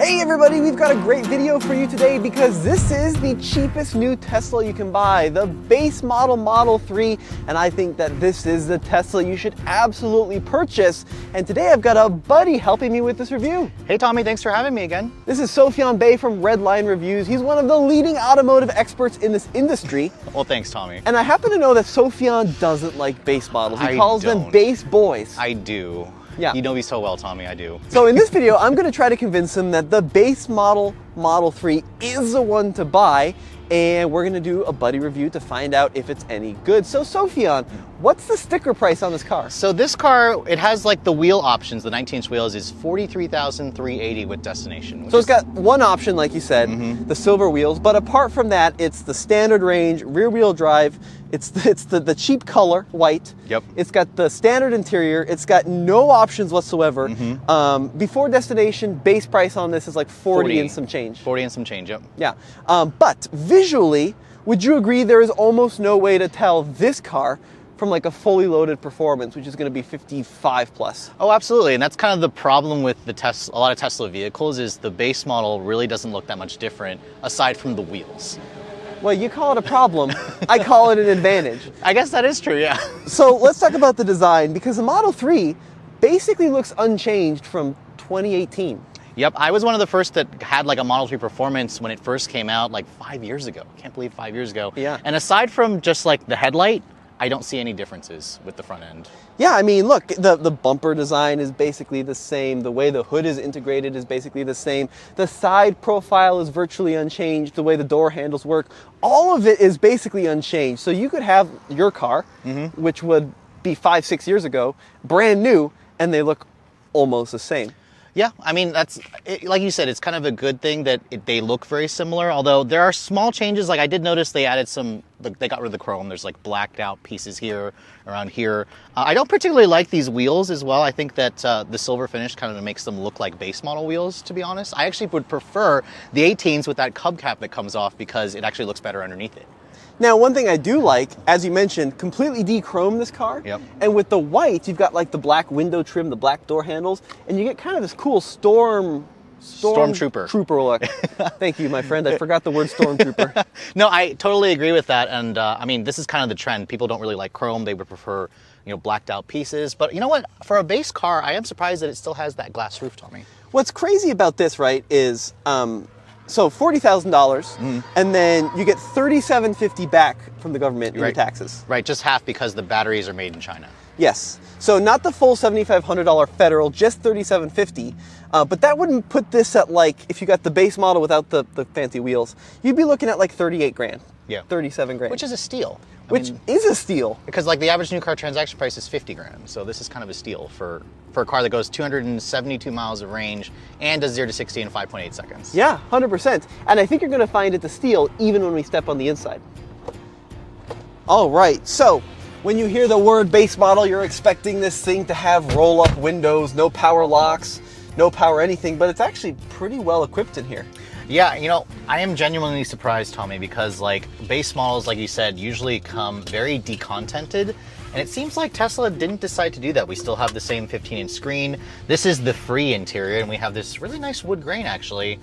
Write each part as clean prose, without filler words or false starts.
Hey everybody, we've got a great video for you today because this is the cheapest new Tesla you can buy, the base model Model 3, and I think that this is the Tesla you should absolutely purchase. And today I've got a buddy helping me with this review. Hey Tommy, thanks for having me again. This is Sofyan Bey from Redline Reviews. He's one of the leading automotive experts in this industry. Well, thanks Tommy. And I happen to know that Sofyan doesn't like base models. He calls them base boys. I do. Yeah. You know me so well, Tommy, I do. So in this video, I'm going to try to convince him that the base model Model 3 is the one to buy, and we're going to do a buddy review to find out if it's any good. So Sofyan, what's the sticker price on this car? So this car, it has like the wheel options, the 19-inch wheels is $43,380 with destination. So it's got one option, like you said, the silver wheels, but apart from that, it's the standard range, rear wheel drive, it's the cheap color, white. Yep. It's got the standard interior, it's got no options whatsoever. Before destination, base price on this is like 40 and some change. 40 and some change, yep. Yeah, but visually, would you agree there is almost no way to tell this car from like a fully loaded performance, which is going to be 55 plus? Oh, absolutely, and that's kind of the problem with a lot of Tesla vehicles is the base model really doesn't look that much different aside from the wheels. Well, you call it a problem, I call it an advantage. I guess that is true, yeah. So let's talk about the design, because the Model 3 basically looks unchanged from 2018. Yep, I was one of the first that had like a Model 3 Performance when it first came out like 5 years ago. Can't believe 5 years ago. Yeah. And aside from just like the headlight, I don't see any differences with the front end. Yeah, I mean, look, the bumper design is basically the same. The way the hood is integrated is basically the same. The side profile is virtually unchanged. The way the door handles work, all of it is basically unchanged. So you could have your car, which would be 5-6 years ago, brand new, and they look almost the same. Yeah, I mean, like you said, it's kind of a good thing that they look very similar, although there are small changes. Like I did notice they added they got rid of the chrome. There's like blacked out pieces here, around here. I don't particularly like these wheels as well. I think that the silver finish kind of makes them look like base model wheels, to be honest. I actually would prefer the 18s with that cub cap that comes off because it actually looks better underneath it. Now, one thing I do like, as you mentioned, completely de-chrome this car. Yep. And with the white, you've got like the black window trim, the black door handles, and you get kind of this cool stormtrooper look. Thank you, my friend. I forgot the word stormtrooper. No, I totally agree with that. And I mean, this is kind of the trend. People don't really like chrome. They would prefer, blacked out pieces. But you know what? For a base car, I am surprised that it still has that glass roof, Tommy. What's crazy about this, right, is so $40,000, and then you get $3,750 back from the government in your taxes. Right, just half because the batteries are made in China. Yes. So not the full $7,500 federal, just $3,750. But that wouldn't put this at like, if you got the base model without the fancy wheels, you'd be looking at like 38 grand. Yeah. 37 grand. Which is a steal. Which is a steal. Because like the average new car transaction price is 50 grand. So this is kind of a steal for a car that goes 272 miles of range and does 0 to 60 in 5.8 seconds. Yeah, 100%. And I think you're going to find it a steal even when we step on the inside. All right, so when you hear the word base model, you're expecting this thing to have roll-up windows, no power locks, no power anything, but it's actually pretty well equipped in here. Yeah, I am genuinely surprised, Tommy, because like base models, like you said, usually come very decontented. And it seems like Tesla didn't decide to do that. We still have the same 15-inch screen. This is the free interior, and we have this really nice wood grain, actually,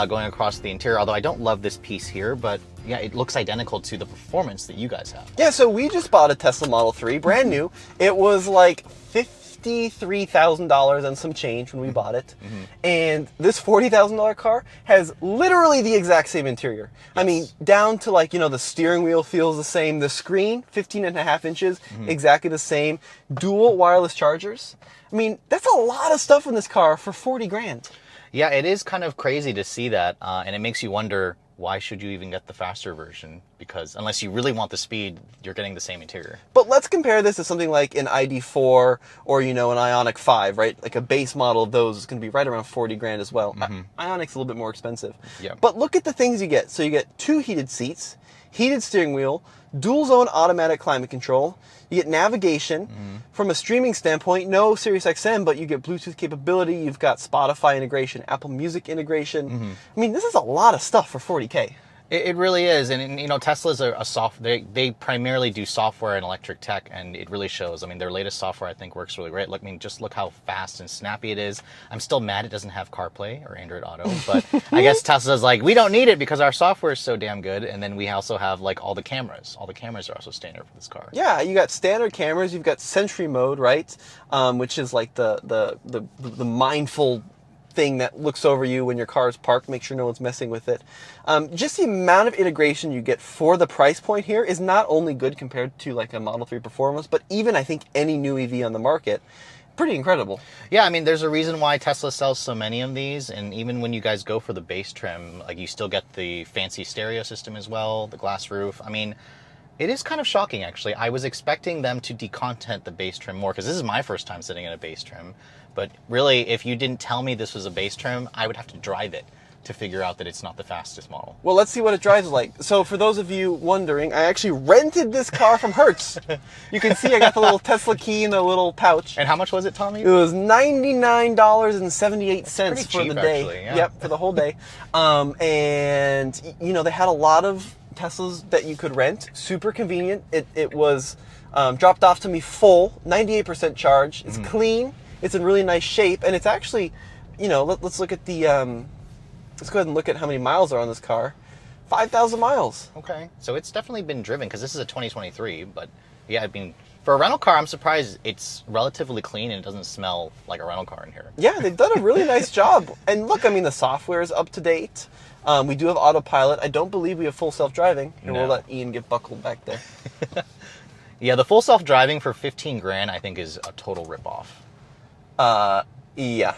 going across the interior. Although I don't love this piece here, but yeah, it looks identical to the performance that you guys have. Yeah, so we just bought a Tesla Model 3, brand new. It was like $53,000 and some change when we bought it. And this $40,000 car has literally the exact same interior. Yes. I mean, down to like, the steering wheel feels the same. The screen, 15.5 inches, exactly the same. Dual wireless chargers. I mean, that's a lot of stuff in this car for 40 grand. Yeah, it is kind of crazy to see that. And it makes you wonder, why should you even get the faster version? Because unless you really want the speed, you're getting the same interior. But let's compare this to something like an ID4 or, an Ioniq 5, right? Like a base model of those is going to be right around 40 grand as well. Ioniq's a little bit more expensive. Yeah. But look at the things you get. So you get 2 heated seats, heated steering wheel, dual zone automatic climate control. You get navigation. From a streaming standpoint, no Sirius XM, but you get Bluetooth capability. You've got Spotify integration, Apple Music integration. I mean, this is a lot of stuff for 40K. It really is, and you know, Tesla's a soft. They primarily do software and electric tech, and it really shows. I mean, their latest software I think works really great. Look, I mean, just look how fast and snappy it is. I'm still mad it doesn't have CarPlay or Android Auto, but I guess Tesla's like, we don't need it because our software is so damn good. And then we also have like all the cameras. All the cameras are also standard for this car. Yeah, you got standard cameras. You've got Sentry mode, right? Which is like the mindful thing that looks over you when your car is parked, make sure no one's messing with it. Just the amount of integration you get for the price point here is not only good compared to like a Model 3 Performance, but even I think any new EV on the market. Pretty incredible. Yeah, I mean, there's a reason why Tesla sells so many of these, and even when you guys go for the base trim, like you still get the fancy stereo system as well, the glass roof. I mean, it is kind of shocking, actually. I was expecting them to decontent the base trim more, because this is my first time sitting in a base trim. But really, if you didn't tell me this was a base trim, I would have to drive it to figure out that it's not the fastest model. Well, let's see what it drives like. So for those of you wondering, I actually rented this car from Hertz. You can see I got the little Tesla key in the little pouch. And how much was it, Tommy? It was $99.78 for cheap, the day. actually, yeah. Yep, for the whole day. And, you know, they had a lot of Teslas that you could rent. Super convenient. It was dropped off to me full, 98% charge. It's clean. It's in really nice shape. And it's actually, you know, let's look at the... let's go ahead and look at how many miles are on this car. 5,000 miles. Okay. So it's definitely been driven, because this is a 2023, but yeah, I mean, for a rental car, I'm surprised it's relatively clean and it doesn't smell like a rental car in here. Yeah, they've done a really nice job. And look, I mean, the software is up to date. We do have autopilot. I don't believe we have full self-driving. And we'll let Ian get buckled back there. Yeah, the full self-driving for 15 grand, I think, is a total ripoff. Yeah.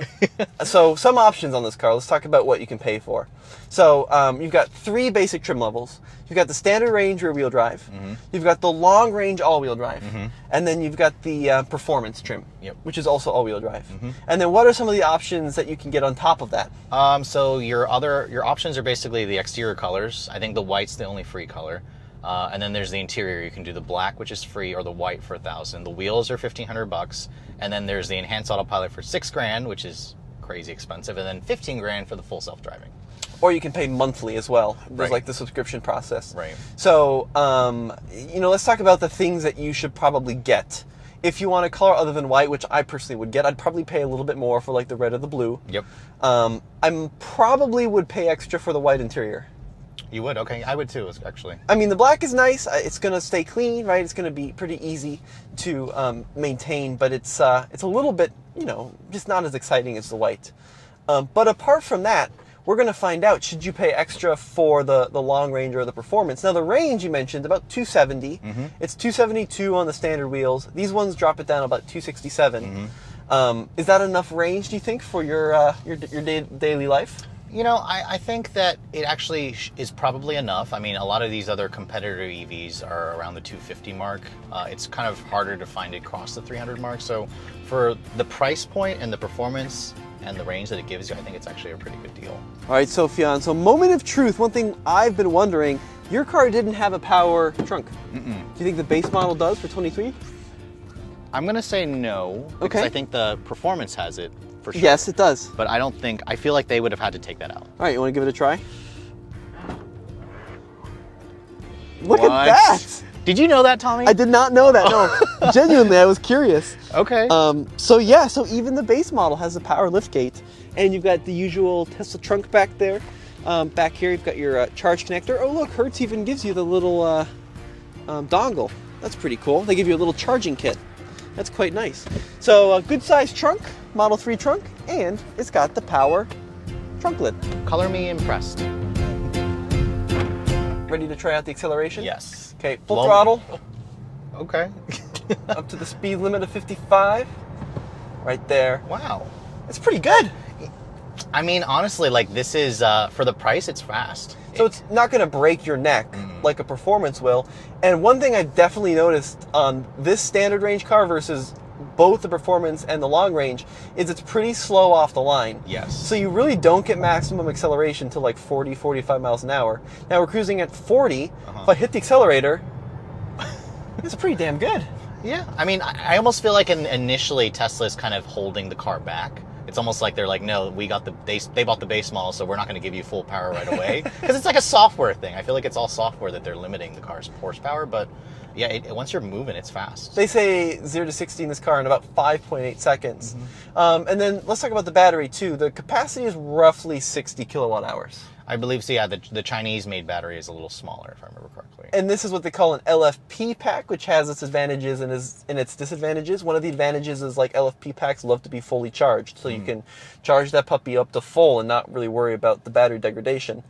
So some options on this car. Let's talk about what you can pay for. So you've got 3 basic trim levels. You've got the standard range rear-wheel drive. You've got the long range all-wheel drive. And then you've got the performance trim, which is also all-wheel drive. And then what are some of the options that you can get on top of that? So your options are basically the exterior colors. I think the white's the only free color. And then there's the interior. You can do the black, which is free, or the white for $1,000. The wheels are $1,500, and then there's the enhanced autopilot for $6 grand, which is crazy expensive, and then 15 grand for the full self-driving. Or you can pay monthly as well. There's like the subscription process. Right. So, you know, let's talk about the things that you should probably get. If you want a color other than white, which I personally would get, I'd probably pay a little bit more for like the red or the blue. Yep. I probably would pay extra for the white interior. You would? Okay, I would too, actually. I mean, the black is nice. It's going to stay clean, right? It's going to be pretty easy to maintain, but it's a little bit, you know, just not as exciting as the white. But apart from that, we're going to find out, should you pay extra for the long range or the performance? Now, the range you mentioned, about 270. It's 272 on the standard wheels. These ones drop it down about 267. Is that enough range, do you think, for your daily life? You know, I think that it actually is probably enough. I mean, a lot of these other competitor EVs are around the 250 mark. It's kind of harder to find it across the 300 mark. So for the price point and the performance and the range that it gives you, I think it's actually a pretty good deal. All right, Sophian, so moment of truth. One thing I've been wondering, your car didn't have a power trunk. Do you think the base model does for 23? I'm going to say no, because I think the performance has it. For sure. Yes, it does. But I feel like they would have had to take that out. All right, you want to give it a try? Look at that! Did you know that, Tommy? I did not know that, no. Genuinely, I was curious. Okay. So even the base model has a power liftgate, and you've got the usual Tesla trunk back there. Back here, you've got your charge connector. Oh, look, Hertz even gives you the little dongle. That's pretty cool. They give you a little charging kit. That's quite nice. So a good-sized trunk, Model 3 trunk, and it's got the power trunk lid. Color me impressed. Ready to try out the acceleration? Yes. Okay, full throttle. Okay. Up to the speed limit of 55. Right there. Wow. It's pretty good. I mean, honestly, like this is, for the price, it's fast. So it's not going to break your neck like a performance will. And one thing I've definitely noticed on this standard range car versus both the performance and the long range is it's pretty slow off the line. Yes. So you really don't get maximum acceleration to like 40, 45 miles an hour. Now we're cruising at 40. If I hit the accelerator, it's pretty damn good. Yeah. I mean, I almost feel like initially Tesla is kind of holding the car back it's almost like they're like, no, they bought the base model, so we're not going to give you full power right away. Because it's like a software thing. I feel like it's all software that they're limiting the car's horsepower, but yeah, once you're moving, it's fast. They say 0 to 60 in this car in about 5.8 seconds. And then let's talk about the battery too. The capacity is roughly 60 kilowatt hours. I believe so, yeah. The Chinese-made battery is a little smaller, if I remember correctly. And this is what they call an LFP pack, which has its advantages and its disadvantages. One of the advantages is like LFP packs love to be fully charged, so you can charge that puppy up to full and not really worry about the battery degradation.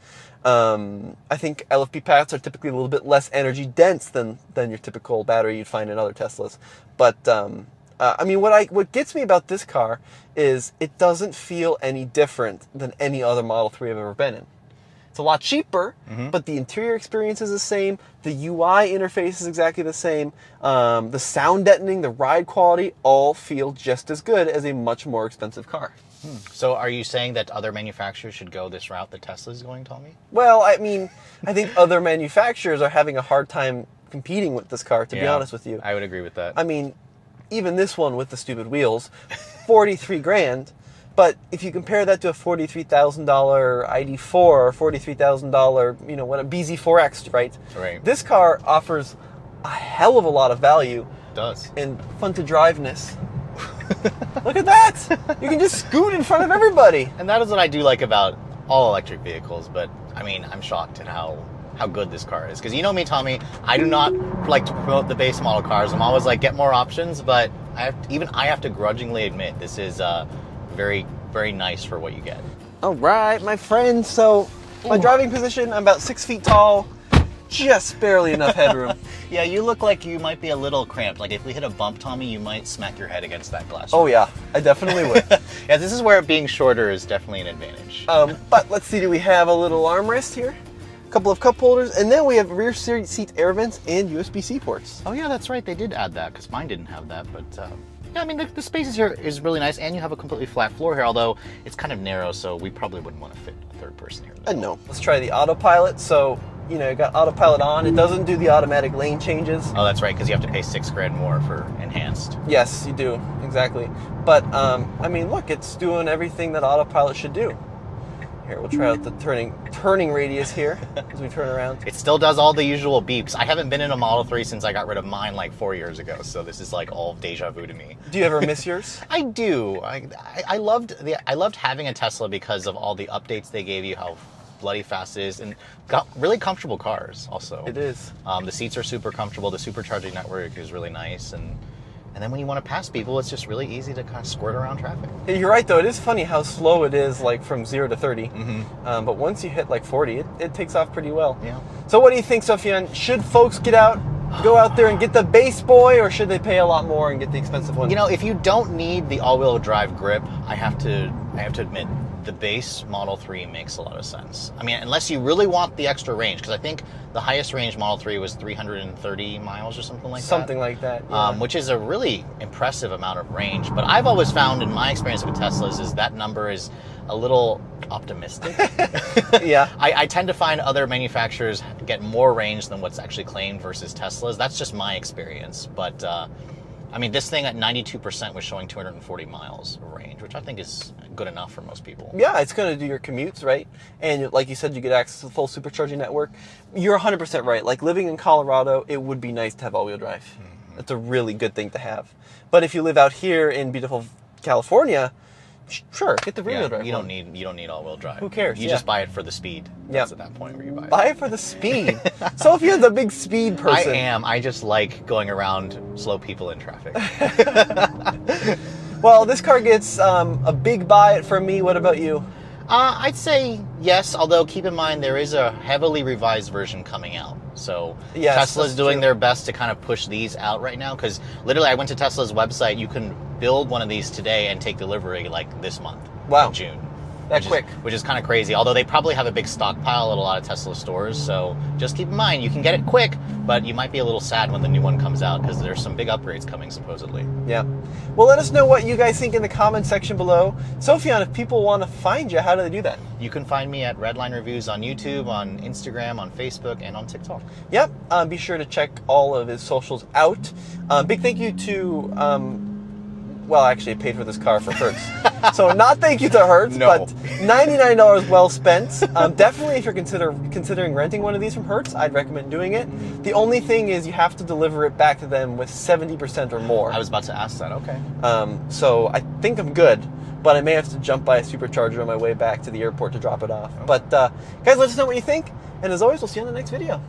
I think LFP packs are typically a little bit less energy dense than your typical battery you'd find in other Teslas. But I mean, what gets me about this car is it doesn't feel any different than any other Model 3 I've ever been in. It's a lot cheaper, but the interior experience is the same. The UI interface is exactly the same. The sound deadening, the ride quality, all feel just as good as a much more expensive car. So are you saying that other manufacturers should go this route that Tesla's going, Tommy? Well, I mean, I think other manufacturers are having a hard time competing with this car, to be honest with you. I would agree with that. I mean, even this one with the stupid wheels, 43 grand. But if you compare that to a $43,000 ID4 or $43,000, you know, what a BZ4X, right? Right. This car offers a hell of a lot of value. It does. And fun to driveness. Look at that! You can just scoot in front of everybody. And that is what I do like about all electric vehicles. But I mean, I'm shocked at how good this car is. Because you know me, Tommy, I do not like to promote the base model cars. I'm always like, get more options. But I have to grudgingly admit, this is very, very nice for what you get. All right, my friend. So my driving position, I'm about 6 feet tall, just barely enough headroom. Yeah, you look like you might be a little cramped. Like if we hit a bump, Tommy, you might smack your head against that glass. Oh yeah, I definitely would. Yeah, this is where being shorter is definitely an advantage. But let's see, do we have a little armrest here? A couple of cup holders, and then we have rear seat air vents and USB-C ports. Oh yeah, that's right. They did add that because mine didn't have that, but. Yeah, I mean, the space here is really nice, and you have a completely flat floor here, although it's kind of narrow, so we probably wouldn't want to fit a third person here. No. Let's try the autopilot. So, you know, you got autopilot on. It doesn't do the automatic lane changes. Oh, that's right, because you have to pay $6,000 more for enhanced. Yes, you do. Exactly. But, I mean, look, it's doing everything that autopilot should do. Here, we'll try out the turning radius here as we turn around. It still does all the usual beeps. I haven't been in a Model 3 since I got rid of mine like 4 years ago, so this is like all deja vu to me. Do you ever miss yours? I do. I loved having a Tesla because of all the updates they gave you, how bloody fast it is, and got really comfortable cars also. It is. The seats are super comfortable. The supercharging network is really nice, and then when you want to pass people, it's just really easy to kind of squirt around traffic. You're right, though. It is funny how slow it is, like from 0 to 30. But once you hit like 40, it takes off pretty well. Yeah. So what do you think, Sofian? Should folks go out there and get the base boy, or should they pay a lot more and get the expensive one? You know, if you don't need the all-wheel drive grip, I have to admit, the base Model 3 makes a lot of sense. I mean, unless you really want the extra range, because I think the highest range Model 3 was 330 miles or something like that. Something like that, yeah. Which is a really impressive amount of range. But I've always found in my experience with Teslas is that number is a little optimistic. Yeah. I tend to find other manufacturers get more range than what's actually claimed versus Teslas. That's just my experience. But I mean, this thing at 92% was showing 240 miles of range, which I think is good enough for most people. Yeah, it's going to do your commutes, right? And like you said, you get access to the full supercharging network. You're 100% right. Like living in Colorado, it would be nice to have all-wheel drive. That's a really good thing to have. But if you live out here in beautiful California, sure, get the rear-wheel drive. You don't need all-wheel drive. Who cares? You just buy it for the speed. That's at that point where you buy it. Buy it for the speed. Sophia's a big speed person. I am. I just like going around slow people in traffic. Well, this car gets a big buy it from me. What about you? I'd say yes, although keep in mind there is a heavily revised version coming out. So yes, Tesla's doing their best to kind of push these out right now, because literally I went to Tesla's website. You can build one of these today and take delivery like this month. Wow. In June. That quick. Which is kind of crazy, although they probably have a big stockpile at a lot of Tesla stores, so just keep in mind, you can get it quick, but you might be a little sad when the new one comes out, because there's some big upgrades coming, supposedly. Yeah. Well, let us know what you guys think in the comment section below. Sophian, if people want to find you, how do they do that? You can find me at Redline Reviews on YouTube, on Instagram, on Facebook, and on TikTok. Yep. Be sure to check all of his socials out. Big thank you to well, actually, I paid for this car for Hertz. So not thank you to Hertz, No. but $99 well spent. Definitely, if you're considering renting one of these from Hertz, I'd recommend doing it. The only thing is you have to deliver it back to them with 70% or more. I was about to ask that. Okay. So I think I'm good, but I may have to jump by a supercharger on my way back to the airport to drop it off. Okay. But guys, let us know what you think. And as always, we'll see you on the next video.